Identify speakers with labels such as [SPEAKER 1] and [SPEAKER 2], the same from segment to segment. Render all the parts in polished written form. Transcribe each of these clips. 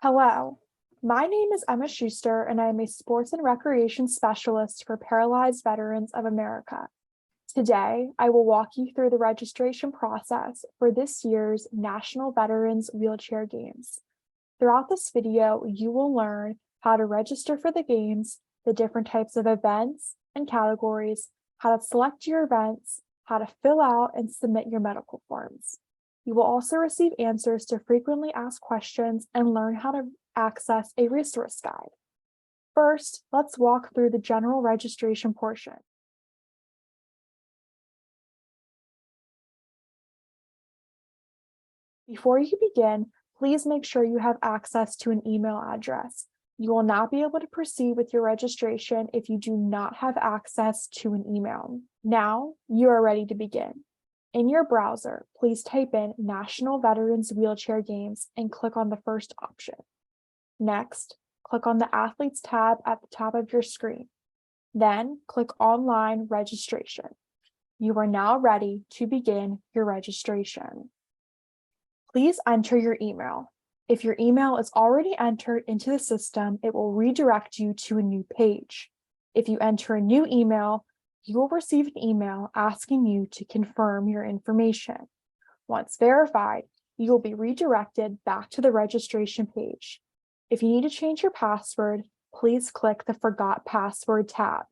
[SPEAKER 1] Hello, my name is Emma Schuster, and I am a sports and recreation specialist for Paralyzed Veterans of America. Today, I will walk you through the registration process for this year's National Veterans Wheelchair Games. Throughout this video, you will learn how to register for the games, the different types of events and categories, how to select your events, how to fill out and submit your medical forms. You will also receive answers to frequently asked questions and learn how to access a resource guide. First, let's walk through the general registration portion. Before you begin, please make sure you have access to an email address. You will not be able to proceed with your registration if you do not have access to an email. Now, you are ready to begin. In your browser, please type in National Veterans Wheelchair Games and click on the first option. Next, click on the Athletes tab at the top of your screen. Then, click Online Registration. You are now ready to begin your registration. Please enter your email. If your email is already entered into the system, it will redirect you to a new page. If you enter a new email, you will receive an email asking you to confirm your information. Once verified, you will be redirected back to the registration page. If you need to change your password, please click the Forgot Password tab.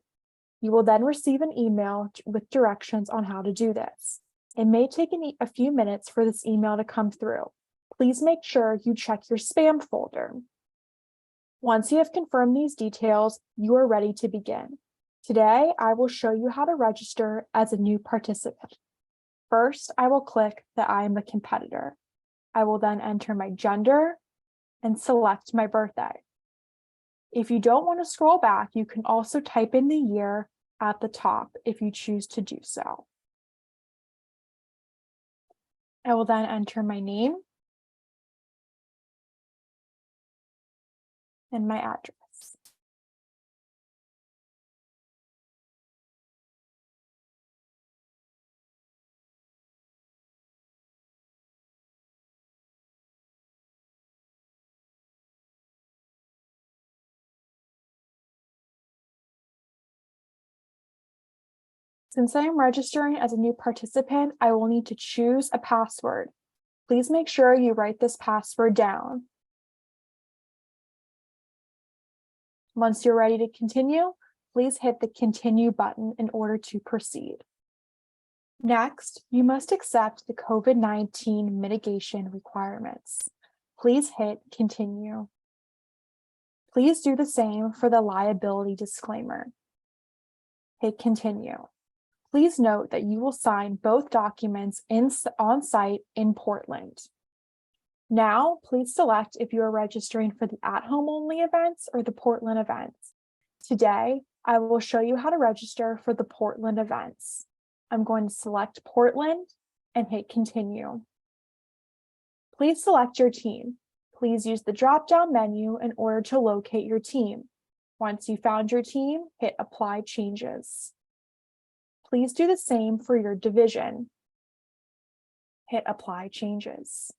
[SPEAKER 1] You will then receive an email with directions on how to do this. It may take a few minutes for this email to come through. Please make sure you check your spam folder. Once you have confirmed these details, you are ready to begin. Today, I will show you how to register as a new participant. First, I will click that I am a competitor. I will then enter my gender and select my birthday. If you don't want to scroll back, you can also type in the year at the top if you choose to do so. I will then enter my name and my address. Since I am registering as a new participant, I will need to choose a password. Please make sure you write this password down. Once you're ready to continue, please hit the Continue button in order to proceed. Next, you must accept the COVID-19 mitigation requirements. Please hit Continue. Please do the same for the liability disclaimer. Hit Continue. Please note that you will sign both documents on-site in Portland. Now, please select if you are registering for the at-home only events or the Portland events. Today, I will show you how to register for the Portland events. I'm going to select Portland and hit Continue. Please select your team. Please use the drop-down menu in order to locate your team. Once you found your team, hit Apply Changes. Please do the same for your division. Hit Apply Changes.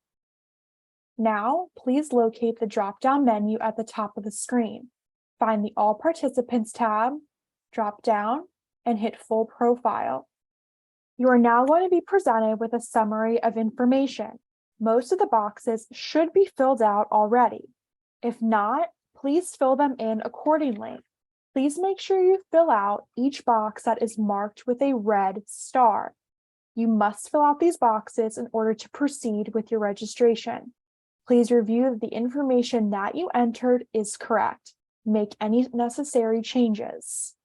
[SPEAKER 1] Now, please locate the drop-down menu at the top of the screen. Find the All Participants tab, drop down, and hit Full Profile. You are now going to be presented with a summary of information. Most of the boxes should be filled out already. If not, please fill them in accordingly. Please make sure you fill out each box that is marked with a red star. You must fill out these boxes in order to proceed with your registration. Please review that the information that you entered is correct. Make any necessary changes.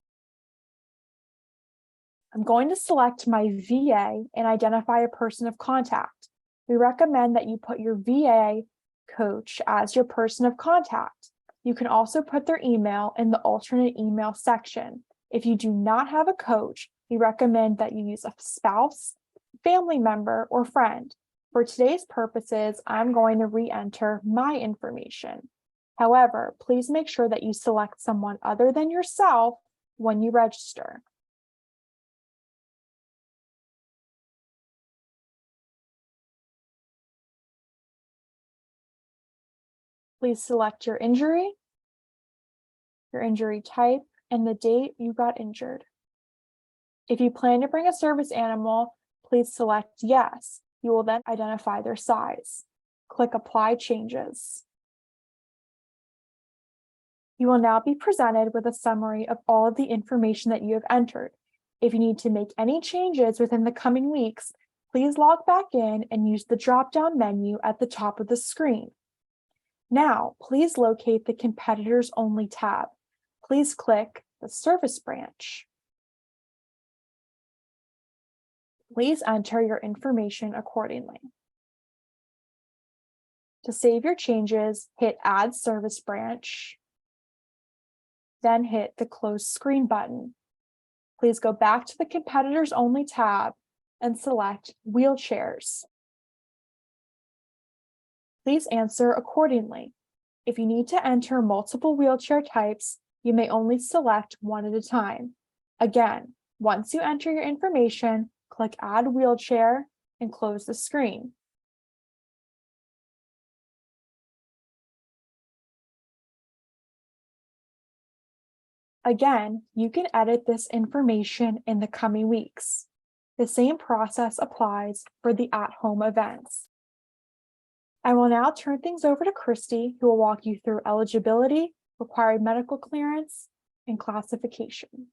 [SPEAKER 1] I'm going to select my VA and identify a person of contact. We recommend that you put your VA coach as your person of contact. You can also put their email in the alternate email section. If you do not have a coach, we recommend that you use a spouse, family member, or friend. For today's purposes, I'm going to re-enter my information. However, please make sure that you select someone other than yourself when you register. Please select your injury type, and the date you got injured. If you plan to bring a service animal, please select yes. You will then identify their size. Click Apply Changes. You will now be presented with a summary of all of the information that you have entered. If you need to make any changes within the coming weeks, please log back in and use the drop-down menu at the top of the screen. Now, please locate the Competitors Only tab. Please click the Service branch. Please enter your information accordingly. To save your changes, hit Add Service Branch, then hit the Close Screen button. Please go back to the Competitors Only tab and select Wheelchairs. Please answer accordingly. If you need to enter multiple wheelchair types, you may only select one at a time. Again, once you enter your information, click Add Wheelchair and close the screen. Again, you can edit this information in the coming weeks. The same process applies for the at-home events. I will now turn things over to Christy, who will walk you through eligibility, required medical clearance, and classification.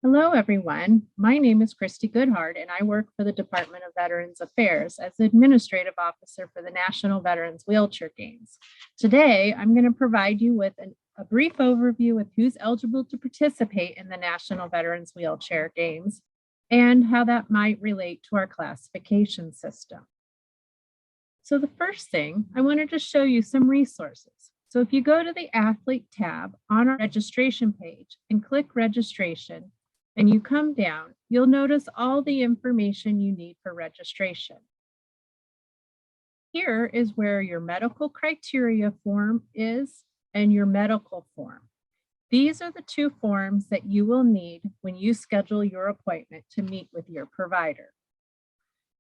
[SPEAKER 2] Hello, everyone. My name is Christy Goodhart, and I work for the Department of Veterans Affairs as the Administrative Officer for the National Veterans Wheelchair Games. Today, I'm going to provide you with a brief overview of who's eligible to participate in the National Veterans Wheelchair Games and how that might relate to our classification system. So the first thing, I wanted to show you some resources. So if you go to the Athlete tab on our registration page and click Registration, and you come down, you'll notice all the information you need for registration. Here is where your medical criteria form is and your medical form. These are the two forms that you will need when you schedule your appointment to meet with your provider.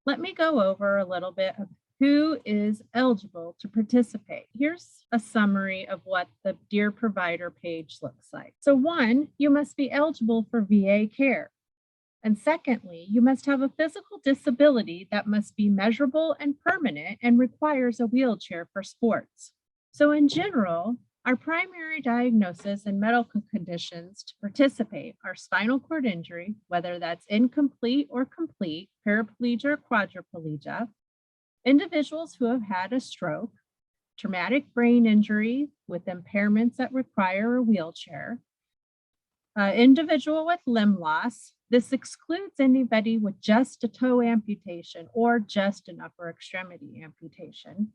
[SPEAKER 2] Let me go over a little bit of who is eligible to participate. Here's a summary of what the Dear Provider page looks like. So one, you must be eligible for VA care. And secondly, you must have a physical disability that must be measurable and permanent and requires a wheelchair for sports. So in general, our primary diagnosis and medical conditions to participate are spinal cord injury, whether that's incomplete or complete, paraplegia or quadriplegia, individuals who have had a stroke, traumatic brain injury with impairments that require a wheelchair, individual with limb loss. This excludes anybody with just a toe amputation or just an upper extremity amputation,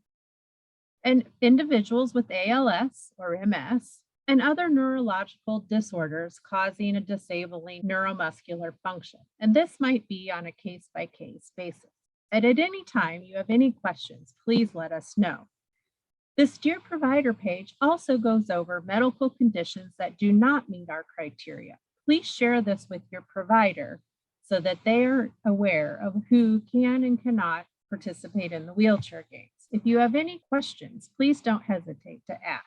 [SPEAKER 2] and individuals with ALS or MS, and other neurological disorders causing a disabling neuromuscular function. And this might be on a case-by-case basis. And at any time you have any questions, please let us know. This Dear Provider page also goes over medical conditions that do not meet our criteria. Please share this with your provider so that they are aware of who can and cannot participate in the wheelchair games. If you have any questions, please don't hesitate to ask.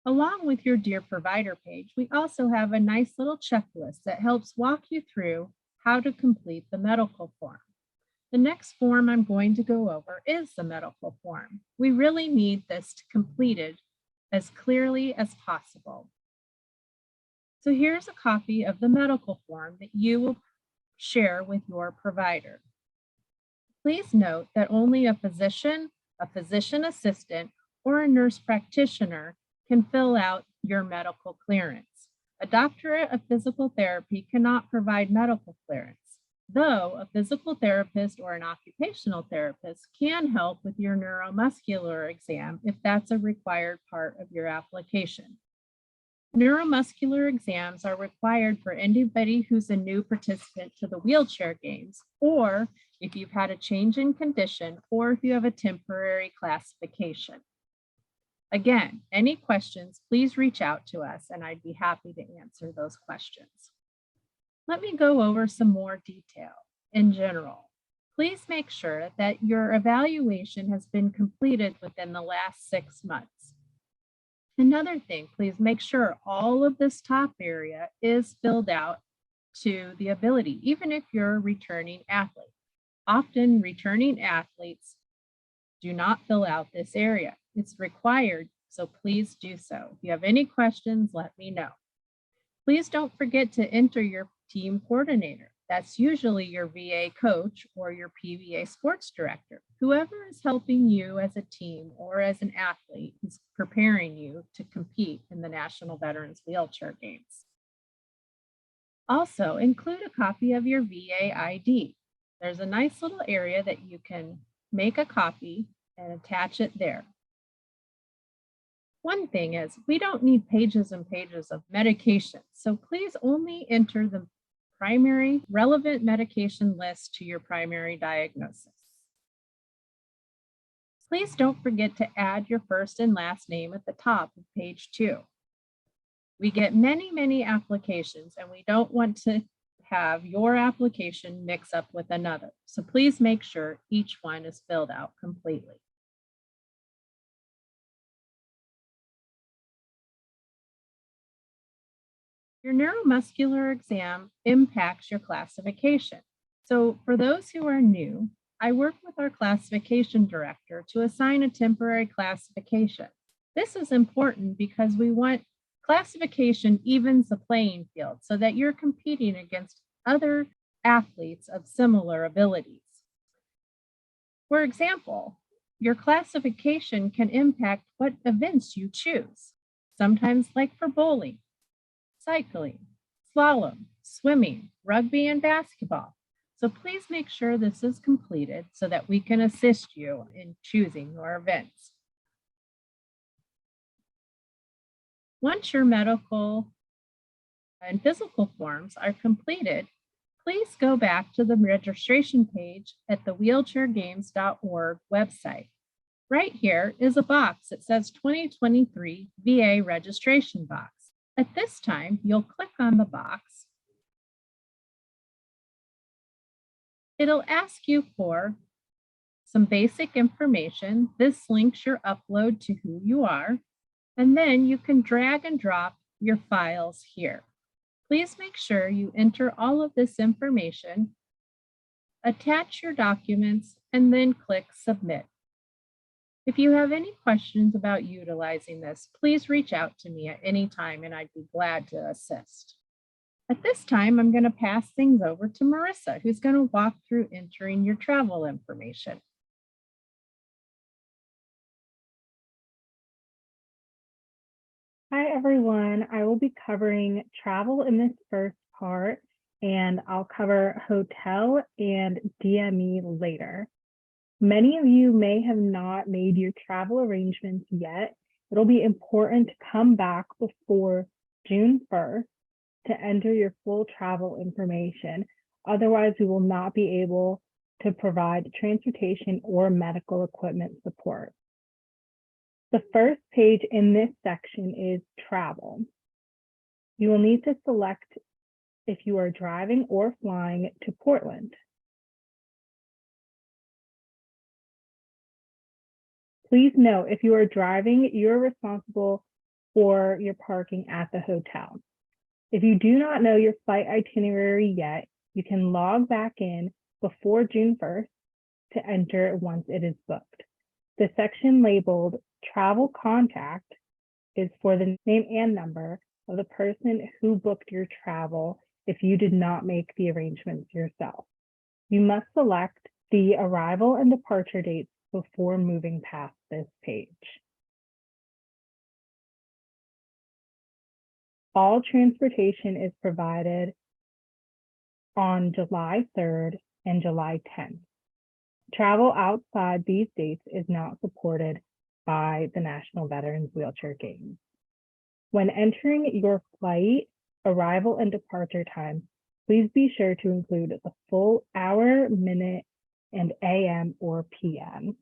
[SPEAKER 2] Along with your Dear Provider page, we also have a nice little checklist that helps walk you through how to complete the medical form. The next form I'm going to go over is the medical form. We really need this completed as clearly as possible. So here's a copy of the medical form that you will share with your provider. Please note that only a physician assistant, or a nurse practitioner can fill out your medical clearance. A doctorate of physical therapy cannot provide medical clearance, though a physical therapist or an occupational therapist can help with your neuromuscular exam if that's a required part of your application. Neuromuscular exams are required for anybody who's a new participant to the wheelchair games, or if you've had a change in condition, or if you have a temporary classification. Again, any questions, please reach out to us and I'd be happy to answer those questions. Let me go over some more detail. In general, please make sure that your evaluation has been completed within the last 6 months. Another thing, please make sure all of this top area is filled out to the ability, even if you're a returning athlete. Often returning athletes do not fill out this area. It's required, so please do so. If you have any questions, let me know. Please don't forget to enter your team coordinator. That's usually your VA coach or your PVA sports director. Whoever is helping you as a team or as an athlete is preparing you to compete in the National Veterans Wheelchair Games. Also, include a copy of your VA ID. There's a nice little area that you can make a copy and attach it there. One thing is, we don't need pages and pages of medication, so please only enter the primary relevant medication list to your primary diagnosis. Please don't forget to add your first and last name at the top of page 2. We get many applications, and we don't want to have your application mix up with another. So please make sure each one is filled out completely. Your neuromuscular exam impacts your classification. So for those who are new, I work with our classification director to assign a temporary classification. This is important because we want classification evens the playing field so that you're competing against other athletes of similar abilities. For example, your classification can impact what events you choose. Sometimes, like for bowling, cycling, slalom, swimming, rugby, and basketball. So please make sure this is completed so that we can assist you in choosing your events. Once your medical and physical forms are completed, please go back to the registration page at the wheelchairgames.org website. Right here is a box that says 2023 VA registration box. At this time, you'll click on the box. It'll ask you for some basic information. This links your upload to who you are, and then you can drag and drop your files here. Please make sure you enter all of this information, attach your documents, and then click Submit. If you have any questions about utilizing this, please reach out to me at any time and I'd be glad to assist. At this time, I'm going to pass things over to Marissa, who's going to walk through entering your travel information.
[SPEAKER 3] Hi, everyone. I will be covering travel in this first part, and I'll cover hotel and DME later. Many of you may have not made your travel arrangements yet. It'll be important to come back before June 1st to enter your full travel information. Otherwise, we will not be able to provide transportation or medical equipment support. The first page in this section is travel. You will need to select if you are driving or flying to Portland. Please note, if you are driving, you're responsible for your parking at the hotel. If you do not know your flight itinerary yet, you can log back in before June 1st to enter once it is booked. The section labeled Travel Contact is for the name and number of the person who booked your travel if you did not make the arrangements yourself. You must select the arrival and departure dates before moving past this page. All transportation is provided on July 3rd and July 10th. Travel outside these dates is not supported by the National Veterans Wheelchair Games. When entering your flight, arrival, and departure time, please be sure to include the full hour, minute, and AM or PM.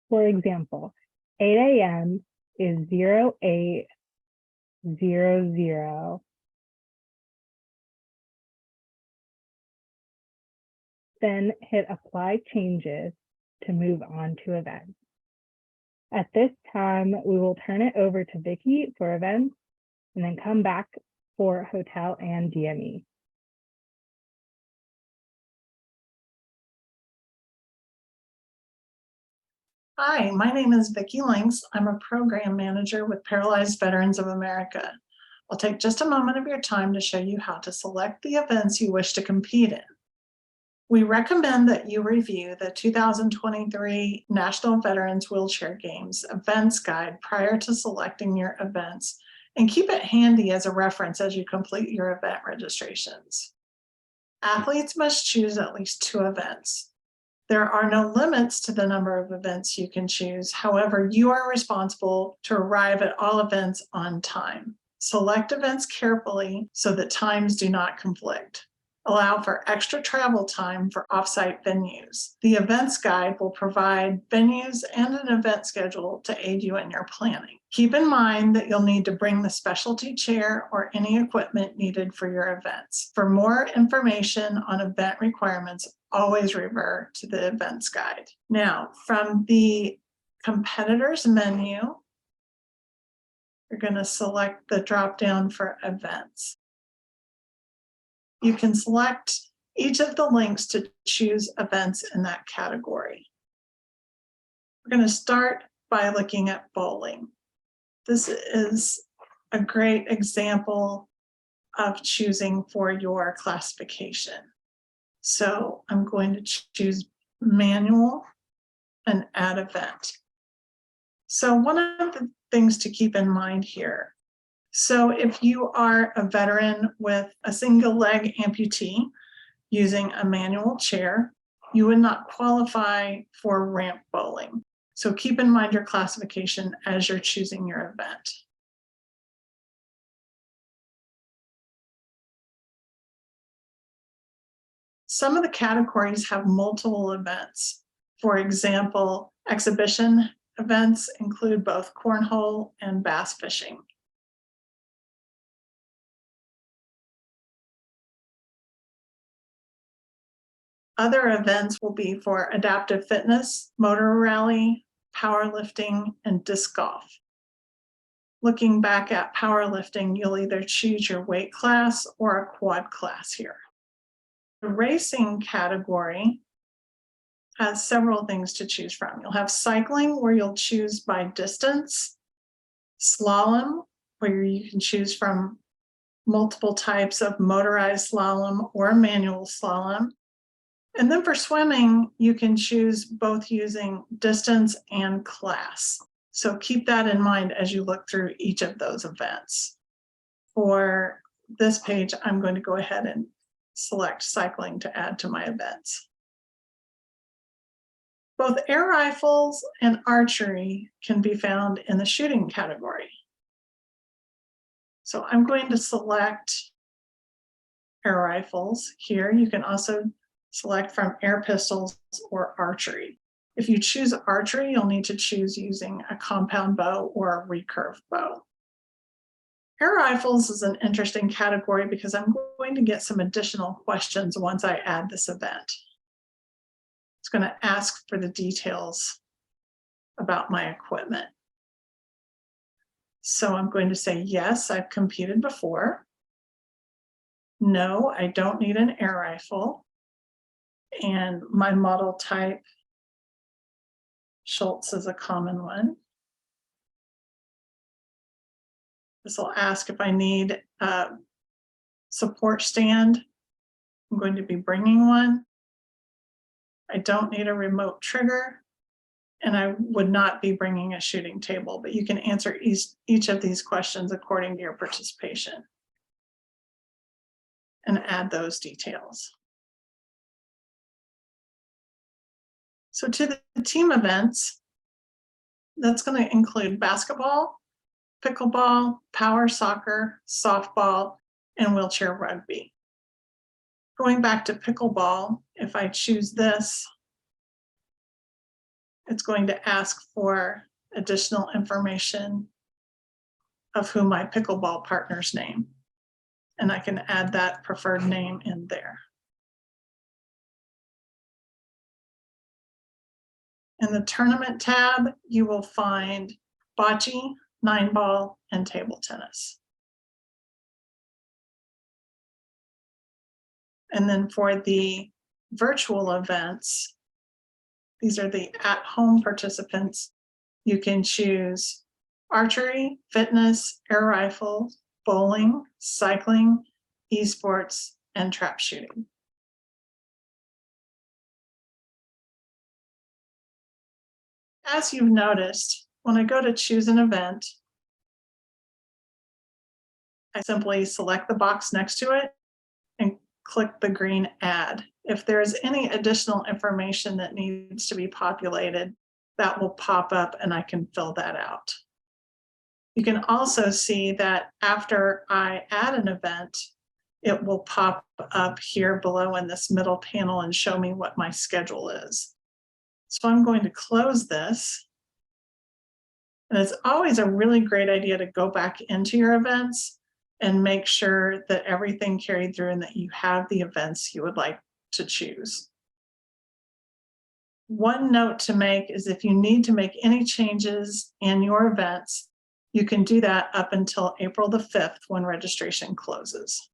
[SPEAKER 3] For example, 8 AM is 00. Then hit Apply Changes to move on to events. At this time, we will turn it over to Vicki for events and then come back for hotel and DME.
[SPEAKER 4] Hi, my name is Vicki Links. I'm a program manager with Paralyzed Veterans of America. I'll take just a moment of your time to show you how to select the events you wish to compete in. We recommend that you review the 2023 National Veterans Wheelchair Games Events Guide prior to selecting your events, and keep it handy as a reference as you complete your event registrations. Athletes must choose at least 2 events. There are no limits to the number of events you can choose. However, you are responsible to arrive at all events on time. Select events carefully so that times do not conflict. Allow for extra travel time for off-site venues. The events guide will provide venues and an event schedule to aid you in your planning. Keep in mind that you'll need to bring the specialty chair or any equipment needed for your events. For more information on event requirements, always refer to the events guide. Now, from the competitors menu, you're going to select the drop-down for events. You can select each of the links to choose events in that category. We're going to start by looking at bowling. This is a great example of choosing for your classification. So I'm going to choose manual and add event. So one of the things to keep in mind here, so if you are a veteran with a single leg amputee using a manual chair, you would not qualify for ramp bowling. So keep in mind your classification as you're choosing your event. Some of the categories have multiple events. For example, exhibition events include both cornhole and bass fishing. Other events will be for adaptive fitness, motor rally, powerlifting, and disc golf. Looking back at powerlifting, you'll either choose your weight class or a quad class here. The racing category has several things to choose from. You'll have cycling, where you'll choose by distance, slalom, where you can choose from multiple types of motorized slalom or manual slalom. And then for swimming, you can choose both using distance and class. So keep that in mind as you look through each of those events. For this page, I'm going to go ahead and select cycling to add to my events. Both air rifles and archery can be found in the shooting category. So I'm going to select air rifles here. You can also select from air pistols or archery. If you choose archery, you'll need to choose using a compound bow or a recurve bow. Air rifles is an interesting category because I'm going to get some additional questions once I add this event. It's going to ask for the details about my equipment. So I'm going to say, yes, I've competed before. No, I don't need an air rifle. And my model type, Schultz, is a common one. This will ask if I need a support stand. I'm going to be bringing one. I don't need a remote trigger, and I would not be bringing a shooting table, but you can answer each of these questions according to your participation and add those details. So to the team events, that's going to include basketball, pickleball, power soccer, softball, and wheelchair rugby. Going back to pickleball, if I choose this, it's going to ask for additional information of who my pickleball partner's name. And I can add that preferred name in there. In the tournament tab, you will find bocce, 9-ball, and table tennis. And then for the virtual events, these are the at-home participants. You can choose archery, fitness, air rifle, bowling, cycling, esports, and trap shooting. As you've noticed, when I go to choose an event, I simply select the box next to it and click the green add. If there's any additional information that needs to be populated, that will pop up and I can fill that out. You can also see that after I add an event, it will pop up here below in this middle panel and show me what my schedule is. So I'm going to close this. And it's always a really great idea to go back into your events and make sure that everything carried through and that you have the events you would like to choose. One note to make is if you need to make any changes in your events, you can do that up until April the 5th when registration closes.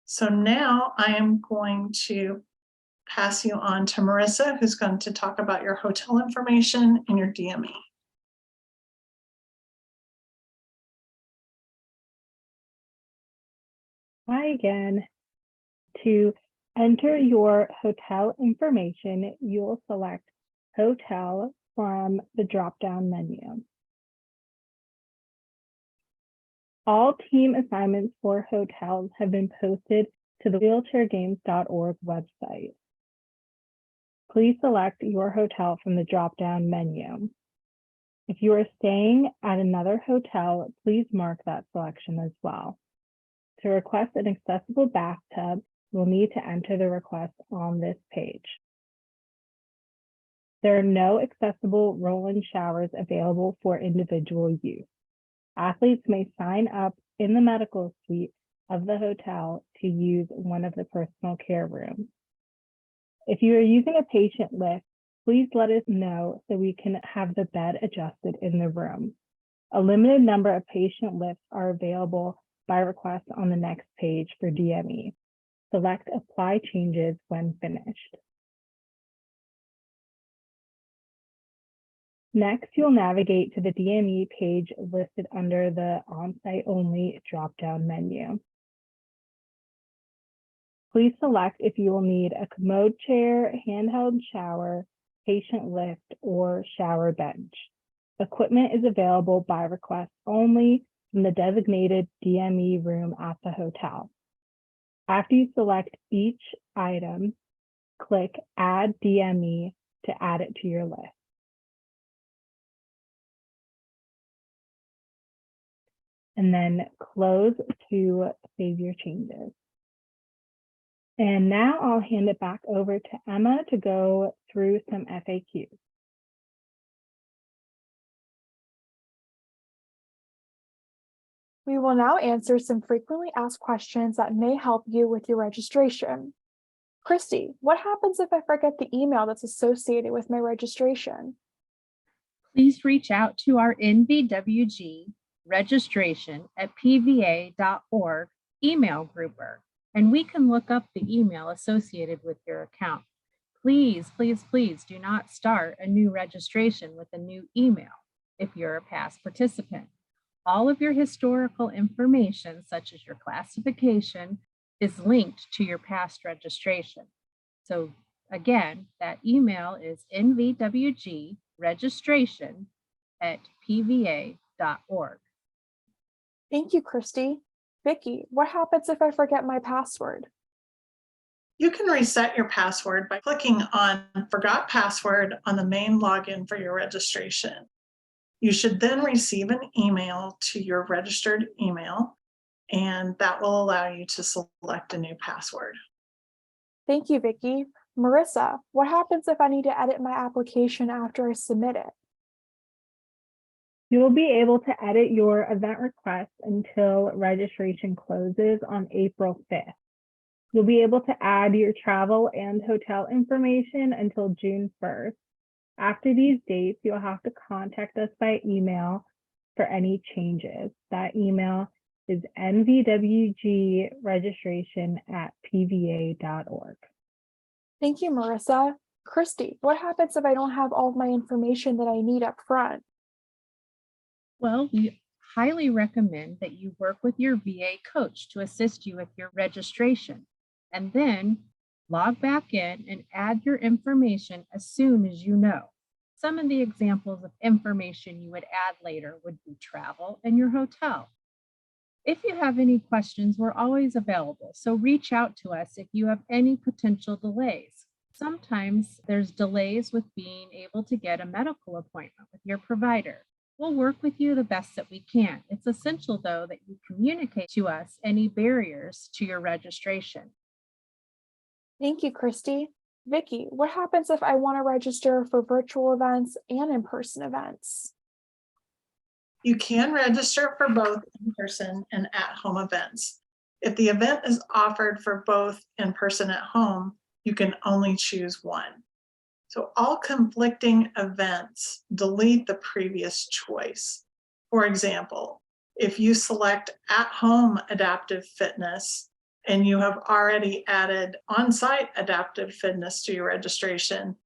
[SPEAKER 4] So now I am going to pass you on to Marissa, who's going to talk about your hotel information and your DME.
[SPEAKER 3] Hi again. To enter your hotel information, you will select Hotel from the drop-down menu. All team assignments for hotels have been posted to the wheelchairgames.org website. Please select your hotel from the drop-down menu. If you are staying at another hotel, please mark that selection as well. To request an accessible bathtub, you'll need to enter the request on this page. There are no accessible roll-in showers available for individual use. Athletes may sign up in the medical suite of the hotel to use one of the personal care rooms. If you are using a patient lift, please let us know so we can have the bed adjusted in the room. A limited number of patient lifts are available by request on the next page for DME. Select Apply Changes when finished. Next, you'll navigate to the DME page listed under the On-Site Only drop-down menu. Please select if you will need a commode chair, handheld shower, patient lift, or shower bench. Equipment is available by request only from the designated DME room at the hotel. After you select each item, click Add DME to add it to your list. And then close to save your changes. And now I'll hand it back over to Emma to go through some FAQs.
[SPEAKER 1] We will now answer some frequently asked questions that may help you with your registration. Christy, what happens if I forget the email that's associated with my registration?
[SPEAKER 2] Please reach out to our NVWG registration@pva.org email grouper, and we can look up the email associated with your account. Please, please, please do not start a new registration with a new email if you're a past participant. All of your historical information, such as your classification, is linked to your past registration. So again, that email is NVWG registration@pva.org.
[SPEAKER 1] Thank you, Christy. Vicki, what happens if I forget my password?
[SPEAKER 4] You can reset your password by clicking on Forgot Password on the main login for your registration. You should then receive an email to your registered email, and that will allow you to select a new password.
[SPEAKER 1] Thank you, Vicki. Marissa, what happens if I need to edit my application after I submit it?
[SPEAKER 3] You'll be able to edit your event request until registration closes on April 5th. You'll be able to add your travel and hotel information until June 1st. After these dates, you'll have to contact us by email for any changes. That email is nvwgregistration@pva.org.
[SPEAKER 1] Thank you, Marissa. Christy, what happens if I don't have all of my information that I need up front?
[SPEAKER 2] Well, we highly recommend that you work with your VA coach to assist you with your registration, and then log back in and add your information as soon as you know. Some of the examples of information you would add later would be travel and your hotel. If you have any questions, we're always available, so reach out to us if you have any potential delays. Sometimes there's delays with being able to get a medical appointment with your provider. We'll work with you the best that we can. It's essential, though, that you communicate to us any barriers to your registration.
[SPEAKER 1] Thank you, Christy. Vicki, what happens if I want to register for virtual events and in-person events?
[SPEAKER 4] You can register for both in-person and at-home events. If the event is offered for both in-person at home, you can only choose one. So all conflicting events delete the previous choice. For example, if you select at-home adaptive fitness and you have already added on-site adaptive fitness to your registration,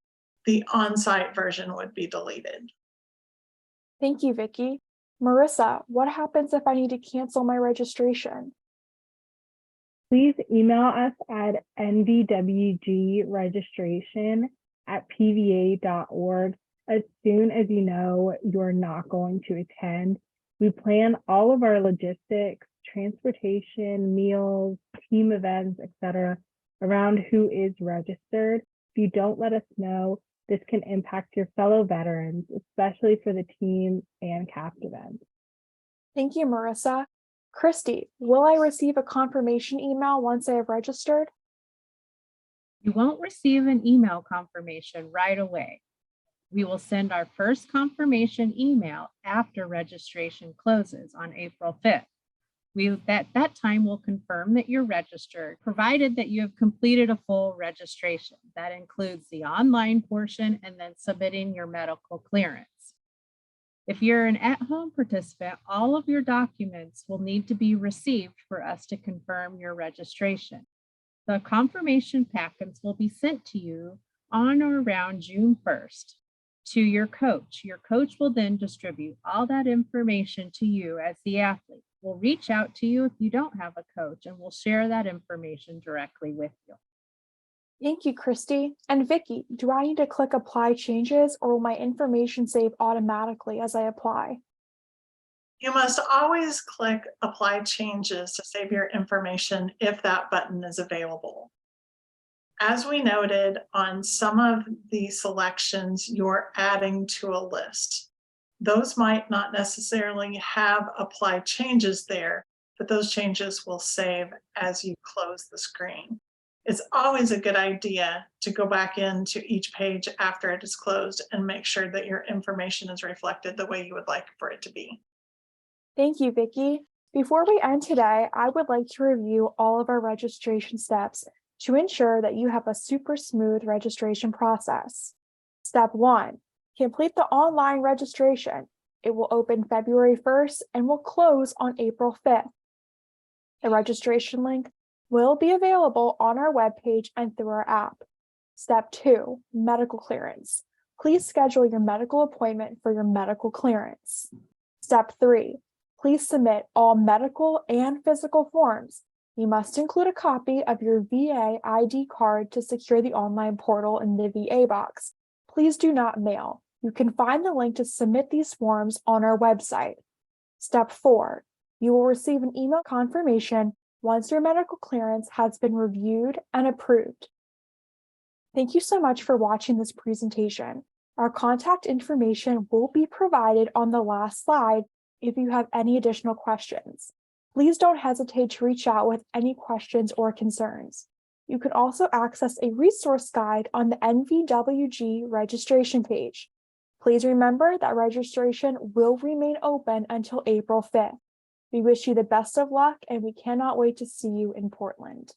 [SPEAKER 4] the on-site version would be deleted.
[SPEAKER 1] Thank you, Vicki. Marissa, what happens if I need to cancel my registration?
[SPEAKER 3] Please email us at nvwgregistration@pva.org as soon as you know you're not going to attend. We plan all of our logistics, transportation, meals, team events, etc., around who is registered. If you don't let us know, this can impact your fellow veterans, especially for the team and CAPT events.
[SPEAKER 1] Thank you, Marissa. Christy, will I receive a confirmation email once I have registered?
[SPEAKER 2] You won't receive an email confirmation right away. We will send our first confirmation email after registration closes on April 5th. At that time, we'll confirm that you're registered, provided that you have completed a full registration. That includes the online portion and then submitting your medical clearance. If you're an at-home participant, all of your documents will need to be received for us to confirm your registration. The confirmation packets will be sent to you on or around June 1st to your coach. Your coach will then distribute all that information to you as the athlete. We'll reach out to you if you don't have a coach, and we'll share that information directly with you.
[SPEAKER 1] Thank you, Christy. And Vicki, do I need to click apply changes or will my information save automatically as I apply?
[SPEAKER 4] You must always click apply changes to save your information if that button is available. As we noted, on some of the selections, you're adding to a list. Those might not necessarily have apply changes there, but those changes will save as you close the screen. It's always a good idea to go back into each page after it is closed and make sure that your information is reflected the way you would like for it to be.
[SPEAKER 1] Thank you, Vicki. Before we end today, I would like to review all of our registration steps to ensure that you have a super smooth registration process. Step 1, complete the online registration. It will open February 1st and will close on April 5th. The registration link will be available on our webpage and through our app. Step 2, medical clearance. Please schedule your medical appointment for your medical clearance. Step 3, please submit all medical and physical forms. You must include a copy of your VA ID card to secure the online portal in the VA box. Please do not mail. You can find the link to submit these forms on our website. Step 4, you will receive an email confirmation once your medical clearance has been reviewed and approved. Thank you so much for watching this presentation. Our contact information will be provided on the last slide if you have any additional questions. Please don't hesitate to reach out with any questions or concerns. You can also access a resource guide on the NVWG registration page. Please remember that registration will remain open until April 5th. We wish you the best of luck and we cannot wait to see you in Portland.